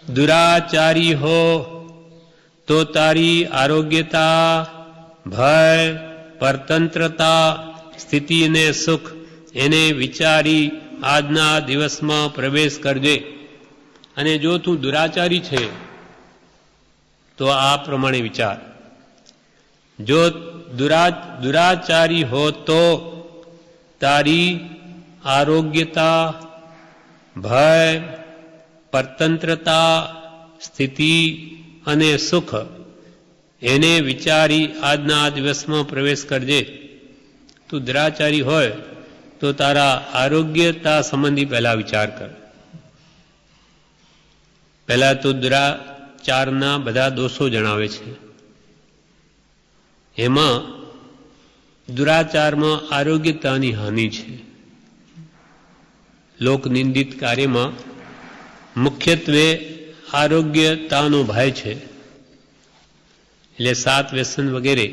દુરાચારી હો તો તારી આરોગ્યતા, ભય, પરતંત્રતા, સ્થિતિ અને સુખ એને વિચારી આજના દિવસમાં પ્રવેશ કરજે. અને જો તું દુરાચારી છે તો આ પ્રમાણે વિચાર. જો દુરાચારી હો તો તારી આરોગ્યતા, ભય, પરતંત્રતા, સ્થિતિ અને સુખ એને વિચારી આજના દિવસમાં પ્રવેશ કરજે. તું દુરાચારી હોય તો તારા આરોગ્યતા સંબંધી પહેલા વિચાર કર. પહેલા તો દુરાચારના બધા દોષો જણાવે છે. એમાં દુરાચારમાં આરોગ્યતાની હાનિ છે. લોકનિંદિત કાર્યમાં મુખ્યત્વે આરોગ્યતાનો ભય છે. એટલે સાત વ્યસન વગેરે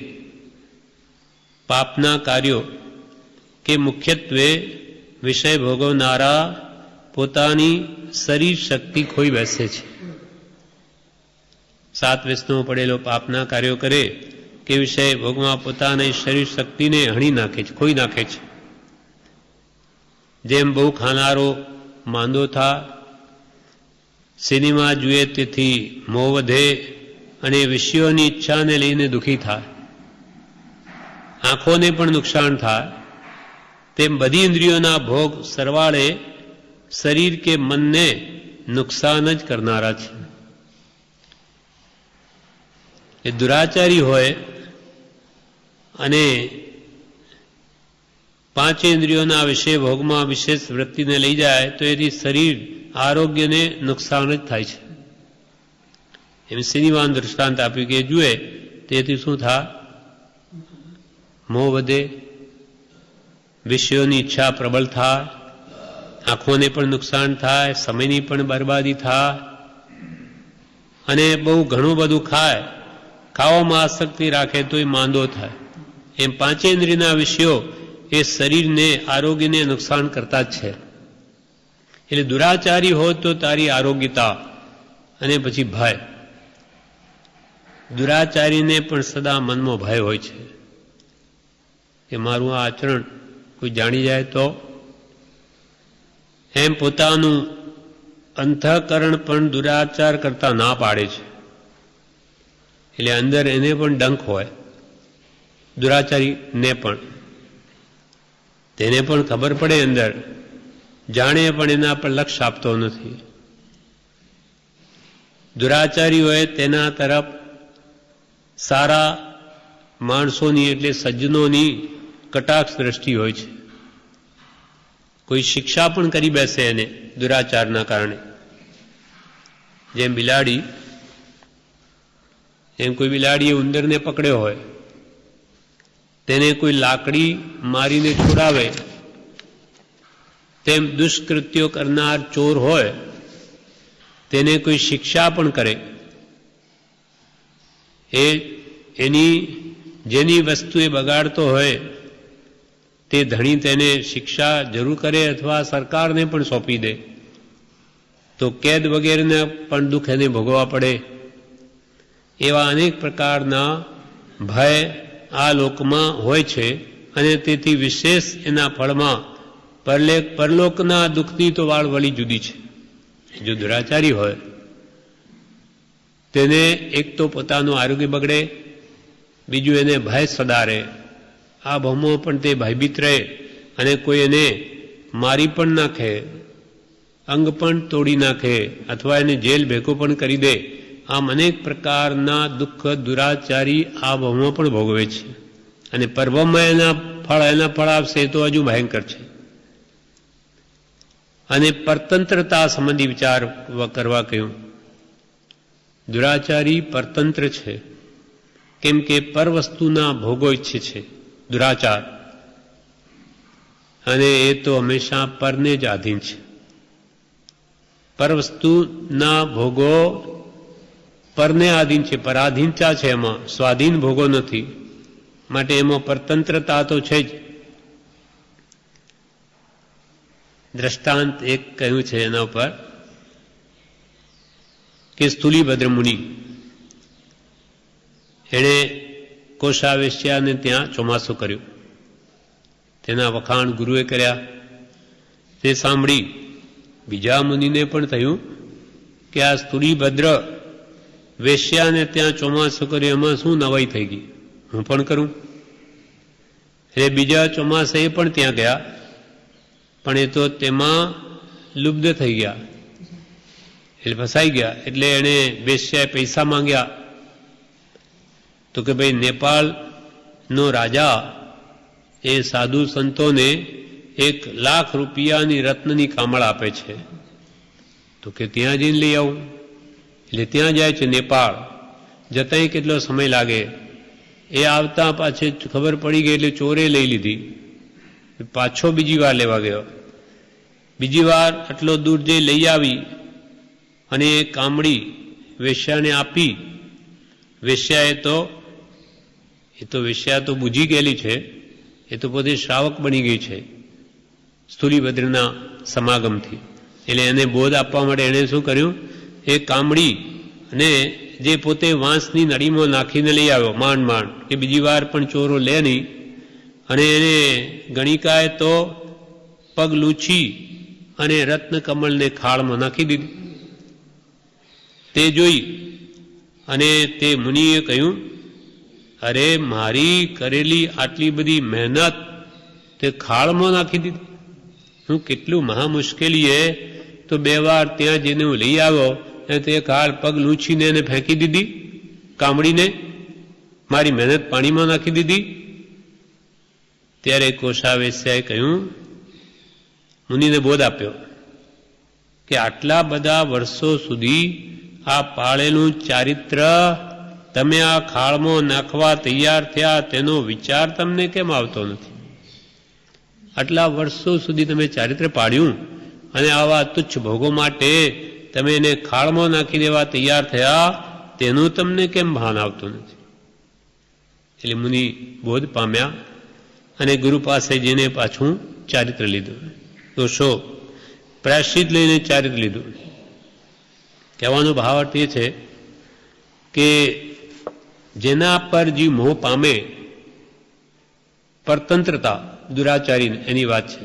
પાપના કાર્યો કે મુખ્યત્વે વિષય ભોગવનારા પોતાની શરીર શક્તિ ખોઈ બેસે છે. સાત વ્યસનોમાં પડેલો પાપના કાર્યો કરે કે વિષય ભોગમાં પોતાની શરીર શક્તિને હણી નાખે છે, ખોઈ નાખે છે. જેમ બહુ ખાનારો માંદો થાય, સિનેમા જુએ તેથી મોહ વધે અને વિષયોની ઈચ્છાને લઈને દુઃખી થાય, આંખોને પણ નુકસાન થાય, તેમ બધી ઇન્દ્રિયોના ભોગ સરવાળે શરીર કે મનને નુકસાન જ કરનારા છે. એ દુરાચારી હોય અને પાંચે ઇન્દ્રિયોના વિષય ભોગમાં વિશેષ વૃત્તિને લઈ જાય તો એથી શરીર આરોગ્યને નુકસાન જ થાય છે. એમ સિનેમાનું દૃષ્ટાંત આપ્યું કે જુએ તેથી શું થાય? મોહ વધે, વિષયોની ઈચ્છા પ્રબળ થાય, આંખોને પણ નુકસાન થાય, સમયની પણ બરબાદી થાય અને બહુ ઘણું બધું ખાય, ખાવામાં આસક્તિ રાખે તો એ માંદો થાય. એમ પાંચેન્દ્રિયના વિષયો એ શરીરને, આરોગ્યને નુકસાન કરતા જ છે. એટલે દુરાચારી હોય તો તારી આરોગ્યતા અને પછી ભય. દુરાચારીને પણ સદા મનમાં ભય હોય છે કે મારું આ આચરણ કોઈ જાણી જાય તો. એમ પોતાનું અંતઃકરણ પણ દુરાચાર કરતા ના પાડે છે. એટલે અંદર એને પણ ડંખ હોય, દુરાચારીને પણ. તેને પણ ખબર પડે અંદર, જાણે પણ એના પર લક્ષ્ય આપતો નથી. દુરાચારીઓએ તેના તરફ સારા માણસોની એટલે સજ્જનોની કટાક્ષ દ્રષ્ટિ હોય છે. કોઈ શિક્ષા પણ કરી બેસે એને દુરાચારના કારણે. જેમ બિલાડી, એમ કોઈ બિલાડીએ ઉંદરને પકડ્યો હોય, તેને કોઈ લાકડી મારીને છોડાવે, તેમ દુષ્કૃત્યો કરનાર ચોર હોય તેને કોઈ શિક્ષા પણ કરે, એની જેની વસ્તુ એ બગાડતો હોય તે ધણી તેને શિક્ષા જરૂર કરે અથવા સરકારને પણ સોંપી દે તો કેદ વગેરેને પણ દુઃખ એને ભોગવવા પડે. એવા અનેક પ્રકારના ભય આ લોકમાં હોય છે અને તેથી વિશેષ એના ફળમાં પરલોકના દુઃખની તો વાળ વળી જુદી છે. જો દુરાચારી હોય તેને એક તો પોતાનું આરોગ્ય બગડે, બીજું એને ભય સદા રહે. આ ભવમાં પણ તે ભયભીત રહે અને કોઈ એને મારી પણ નાખે, અંગ પણ તોડી નાખે અથવા એને જેલ ભેગો પણ કરી દે. આમ અનેક પ્રકારના દુઃખ દુરાચારી આ ભવમાં પણ ભોગવે છે અને પરભવમાં એના ફળ આપશે તો હજુ ભયંકર છે. અને પરતંત્રતા સંબંધી વિચાર કરવા કહ્યું. દુરાચારી પરતંત્ર છે, કેમ કે પર વસ્તુના ભોગો ઈચ્છે છે દુરાચાર, અને એ તો હંમેશા પરને જ આધીન છે. પર વસ્તુના ભોગો પરને આધીન છે, પરાધીનતા છે, એમાં સ્વાધીન ભોગો નથી. માટે એમાં પરતંત્રતા તો છે જ. દ્રષ્ટાંત એક કહ્યું છે એના ઉપર કે સ્થૂલીભદ્ર મુનિ એણે કોષાવેશ્યાને ત્યાં ચોમાસું કર્યું. તેના વખાણ ગુરુએ કર્યા. તે સાંભળી બીજા મુનિને પણ થયું કે આ સ્થૂલીભદ્ર વેશ્યાને ત્યાં ચોમાસું કર્યું, એમાં શું નવાઈ થઈ ગઈ, હું પણ કરું. એટલે બીજા ચોમાસે એ પણ ત્યાં ગયા, પણ એ તો તેમાં લુબ્ધ થઈ ગયા, એટલે ફસાઈ ગયા. એટલે એણે વેશ્યાએ પૈસા માંગ્યા. તો કે ભાઈ નેપાળનો રાજા એ સાધુ સંતોને 1,00,000 રૂપિયાની રત્નની કામળ આપે છે, તો કે ત્યાં જઈને લઈ આવું. એટલે ત્યાં જાય છે નેપાળ. જતાંય કેટલો સમય લાગે, એ આવતા પાછે ખબર પડી ગઈ એટલે ચોરે લઈ લીધી. પાછો બીજી વાર લેવા ગયો. બીજી વાર આટલો દૂર જઈ લઈ આવી અને એ કામળી વેશ્યાને આપી. વેશ્યાએ તો વેશ્યા તો બુજી ગયેલી છે, એ તો પોતે શ્રાવક બની ગઈ છે સ્થૂલીભદ્રના સમાગમથી. એટલે એને બોધ આપવા માટે એણે શું કર્યું, એ કામળી અને જે પોતે વાંસની નળીમાં નાખીને લઈ આવ્યો માંડ કે બીજી વાર પણ ચોરો લે નહીં. અને એને ગણિકાએ તો પગ લૂછી અને રત્નકમળને ખાળમાં નાખી દીધી. તે જોઈ અને તે મુનિએ કહ્યું, અરે મારી કરેલી આટલી બધી મહેનત તે ખાળમાં નાખી દીધી. હું કેટલું મહા મુશ્કેલીએ તો 2 વાર ત્યાં જઈને હું લઈ આવ્યો અને તે ખાળ પગ લૂંછીને એને ફેંકી દીધી, કામડીને મારી મહેનત પાણીમાં નાખી દીધી. ત્યારે કોષાવેશ્યાએ કહ્યું, મુનિને બોધ આપ્યો કે આટલા બધા વર્ષો સુધી આ પાળેલું ચારિત્ર તમે આ ખાળમાં નાખવા તૈયાર થયા, તેનો વિચાર તમને કેમ આવતો નથી? આટલા વર્ષો સુધી તમે ચારિત્ર પાડ્યું અને આવા તુચ્છ ભોગો માટે તમે એને ખાળમાં નાખી દેવા તૈયાર થયા, તેનું તમને કેમ ભાન આવતું નથી? એટલે મુનિ બોધ પામ્યા અને ગુરુ પાસે જઈને પાછું ચારિત્ર લીધું. દોષો પ્રાયશ્ચિત લઈને ચારિત્ર લીધું. કહેવાનો ભાવ અર્થ એ છે કે જેના પર જીવ મોહ પામે, પરતંત્રતા દુરાચારી એની વાત છે,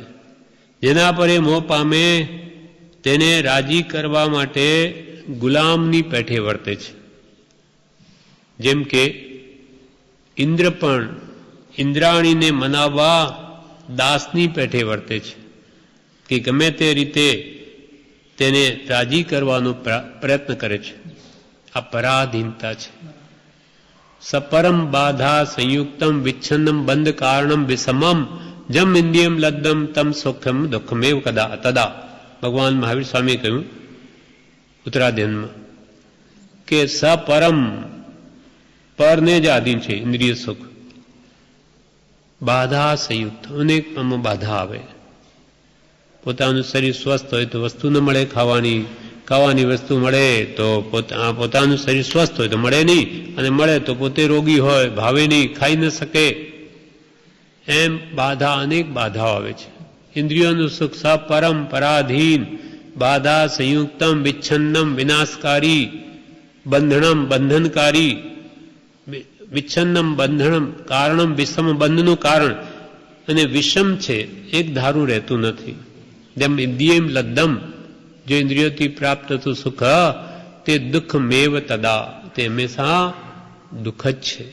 જેના પર એ મોહ પામે તેને રાજી કરવા માટે ગુલામની પેઠે વર્તે છે. જેમ કે ઇન્દ્ર પણ ઇન્દ્રાણીને મનાવવા દાસની પેઠે વર્તે છે કે ગમે તે રીતે તેને રાજી કરવાનો પ્રયત્ન કરે છે. આ પરાધીનતા છે. સપરમ બાધા સંયુક્તમ વિચ્છન્નમ બંધ કારણમ વિષમમ જમ ઇન્દ્રિયમ લદ્દમ તમ સુખમ દુઃખમેવ કદા તદા. ભગવાન મહાવીર સ્વામીએ કહ્યું ઉત્તરાધ્યાયમાં કે સપરમ, પરને જ આધીન છે ઇન્દ્રિય સુખ. બાધા સંયુક્ત, અનેક બાધા આવે. પોતાનું શરીર સ્વસ્થ હોય તો વસ્તુ ન મળે ખાવાની, ખાવાની વસ્તુ મળે તો પોતાનું શરીર સ્વસ્થ હોય તો મળે નહીં, અને મળે તો પોતે રોગી હોય, ભાવે નહીં, ખાઈ ન શકે. એમ બાધા, અનેક બાધાઓ આવે છે. ઇન્દ્રિયોનું સુખ સપરમ, પરાધીન, બાધા સંયુક્તમ, વિચ્છન્નમ, વિનાશકારી, બંધનમ, બંધનકારી, વિચ્છન્નમ બંધનમ કારણમ વિષમ, બંધનું કારણ, અને વિષમ છે, એક ધારું રહેતું નથી. જેમ ઇન્દ્રિયમ લદ્દમ, જો ઇન્દ્રિયોથી પ્રાપ્ત થતું સુખ તે દુઃખ મેવ તદા, તે હંમેશા દુઃખ જ છે.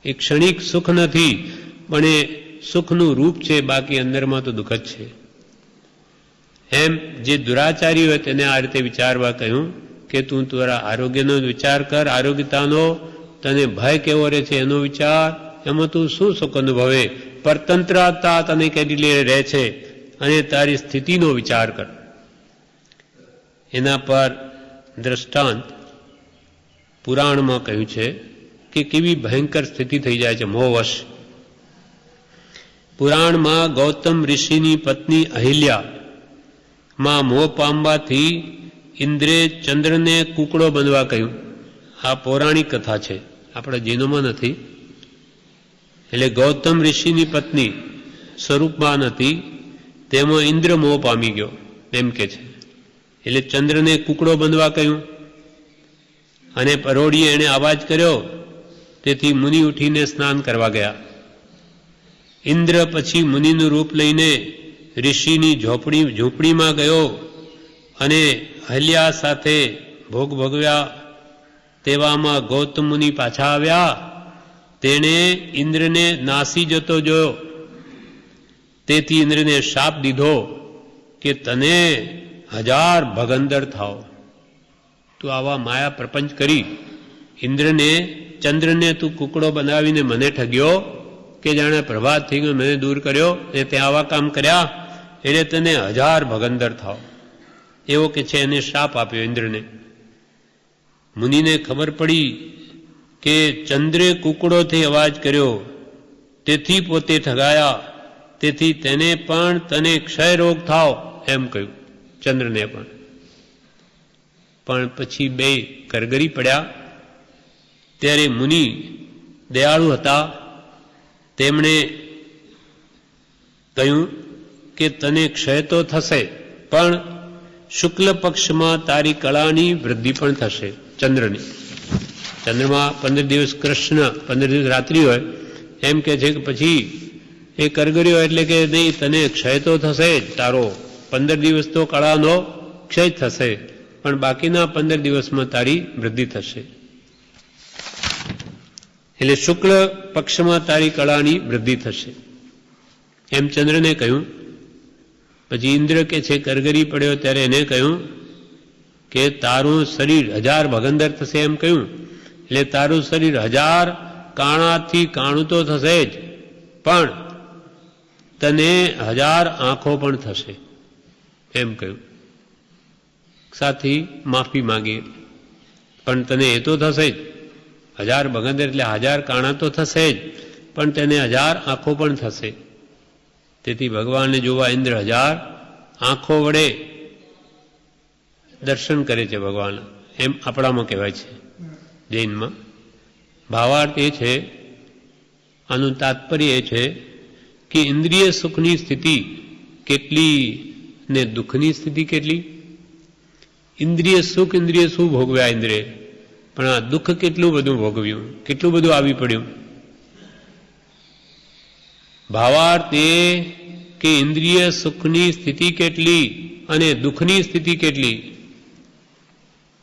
એ ક્ષણિક સુખ નથી, પણ એ સુખનું રૂપ છે, બાકી અંદરમાં તો દુઃખ જ છે. એમ જે દુરાચારી હોય તેને આ રીતે વિચારવા કહ્યું કે તું તારા આરોગ્યનો વિચાર કર, આરોગ્યતાનો, તને ભય કેવો રહે છે એનો વિચાર, એમાં તું શું સુખ અનુભવે, પરતંત્રતા તને કેટલી રહે છે, અને તારી સ્થિતિનો વિચાર કર. એના પર દ્રષ્ટાંત પુરાણમાં કહ્યું છે કે કેવી ભયંકર સ્થિતિ થઈ જાય છે મોહવશ. પુરાણમાં ગૌતમ ઋષિની પત્ની અહિલ્યા માં મોહ પામવાથી ઇન્દ્રે ચંદ્રને કુકડો બનવા કહ્યું. આ પૌરાણિક કથા છે, આપણા જૈનોમાં નથી. એટલે ગૌતમ ઋષિની પત્ની સ્વરૂપમાં નથી, તેમાં ઇન્દ્ર મોહ પામી ગયો એમ કે છે. એટલે ચંદ્રને કુકડો બનવા કહ્યું. અને પરોઢીએ એણે અવાજ કર્યો, તેથી મુનિ ઉઠીને સ્નાન કરવા ગયા. ઇન્દ્ર પછી મુનિનું રૂપ લઈને ઋષિની ઝૂંપડીમાં ગયો અને અહલ્યા સાથે ભોગ ભોગવ્યા. તેવામાં ગૌતમ મુનિ પાછા આવ્યા. તેણે ઇન્દ્રને નાસી જતો જોયો. તેથી ઇન્દ્રને શાપ દીધો કે તને 1000 ભગંદર થાવ. તું આવા માયા પ્રપંચ કરી ઇન્દ્રને, ચંદ્રને તું કુકડો બનાવીને મને ઠગ્યો કે જાણે પ્રભાત થઈ ગયો, મને દૂર કર્યો ને ત્યાં આવા કામ કર્યા, એટલે તને 1000 ભગંદર થાવ. એવો કે છે એને શાપ આપ્યો ઇન્દ્રને. મુનિને ખબર પડી કે ચંદ્રે કુકડોથી અવાજ કર્યો, તેથી પોતે ઠગાયા, તેથી તેને પણ તને ક્ષય રોગ થાવ એમ કહ્યું, ચંદ્રને પણ. પણ પછી બે કરગરી પડ્યા. ત્યારે મુનિ દયાળુ હતા. તેમણે કહ્યું કે તને ક્ષય તો થશે, પણ શુક્લ પક્ષમાં તારી કળાની વૃદ્ધિ પણ થશે. ચંદ્રની, ચંદ્રમાં 15 દિવસ કૃષ્ણ 15 દિવસ રાત્રિ હોય એમ કે છે કે પછી એ કરગરી હોય એટલે કે નહીં, તને ક્ષય તો થશે જ, તારો 15 દિવસ તો કળાનો ક્ષય થશે, પણ બાકીના 15 દિવસમાં તારી વૃદ્ધિ થશે. એટલે શુક્લ પક્ષમાં તારી કળાની વૃદ્ધિ થશે એમ ચંદ્રને કહ્યું. પછી ઇન્દ્ર કે છે કરગરી પડ્યો ત્યારે એને કહ્યું કે તારું શરીર 1000 ભગંદર થશે એમ કહ્યું. એટલે તારું શરીર 1000 કાણાથી કાણું તો થશે જ, પણ તને 1000 આંખો પણ થશે એમ કહ્યું. સાથી માફી માંગી, પણ તને એ તો થશે જ. 1000 ભગંદર એટલે 1000 કાણા તો થશે જ, પણ તેને 1000 આંખો પણ થશે. તેથી ભગવાનને જોવા ઇન્દ્ર 1000 આંખો વડે દર્શન કરે છે ભગવાન, એમ આપણામાં કહેવાય છે જૈનમાં. ભાવાર્થ એ છે, આનું તાત્પર્ય એ છે કે ઇન્દ્રિય સુખની સ્થિતિ કેટલી ને દુઃખની સ્થિતિ કેટલી. ઇન્દ્રિય સુખ ભોગવ્યા ઇન્દ્રે, પણ આ દુઃખ કેટલું બધું ભોગવ્યું, કેટલું બધું આવી પડ્યું. ભાવાર્થ એ કે ઇન્દ્રિય સુખની સ્થિતિ કેટલી અને દુઃખની સ્થિતિ કેટલી.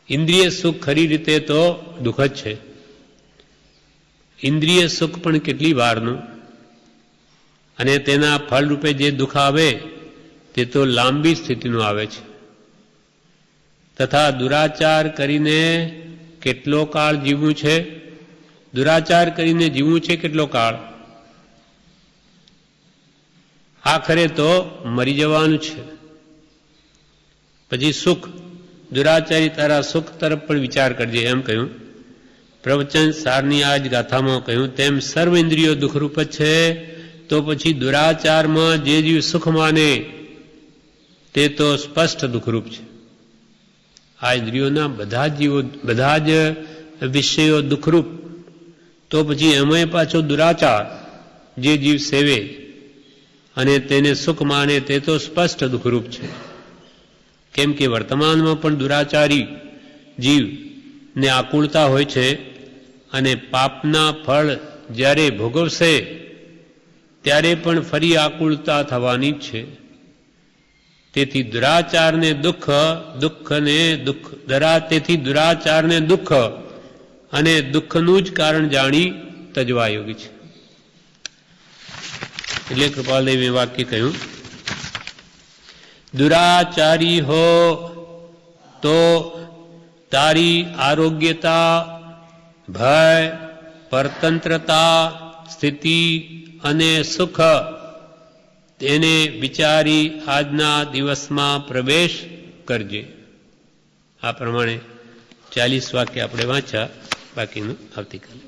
ઇન્દ્રિય સુખ ખરી રીતે તો દુઃખ જ છે. ઇન્દ્રિય સુખ પણ કેટલી વારનું, અને તેના ફળ રૂપે જે દુઃખ આવે તે તો લાંબી સ્થિતિનું આવે છે. તથા દુરાચાર કરીને કેટલો કાળ જીવવું છે, દુરાચાર કરીને જીવવું છે કેટલો કાળ, આખરે તો મરી જવાનું છે. પછી સુખ, દુરાચારી તારા સુખ તરફ પણ વિચાર કરજે એમ કહ્યું. પ્રવચન સારની આ જ ગાથામાં કહ્યું તેમ સર્વ ઇન્દ્રિયો દુઃખરૂપ જ છે. તો પછી દુરાચારમાં જે જીવ સુખ માને તે તો સ્પષ્ટ દુઃખરૂપ છે. આ ઇન્દ્રિયોના બધા જ વિષયો દુઃખરૂપ, તો પછી એમાંય પાછો દુરાચાર જે જીવ સેવે અને તેને સુખ માને તે તો સ્પષ્ટ દુઃખરૂપ છે. કેમ કે વર્તમાનમાં પણ દુરાચારી જીવને આકુળતા હોય છે, અને પાપના ફળ જ્યારે ભોગવશે ત્યારે પણ ફરી આકુળતા થવાની જ છે. તેથી દુરાચારને તેથી દુરાચારને દુઃખ અને દુઃખનું જ કારણ જાણી તજવા યોગી છે. એટલે કૃપાલદેવે વાક્ય કહ્યું, દુરાચારી હો તો તારી આરોગ્યતા, ભય, પરતંત્રતા, સ્થિતિ અને સુખ તેને વિચારી આજના દિવસમાં પ્રવેશ કરજે. આ પ્રમાણે 40 વાક્ય આપણે વાંચ્યા, બાકીનું આવતીકાલે.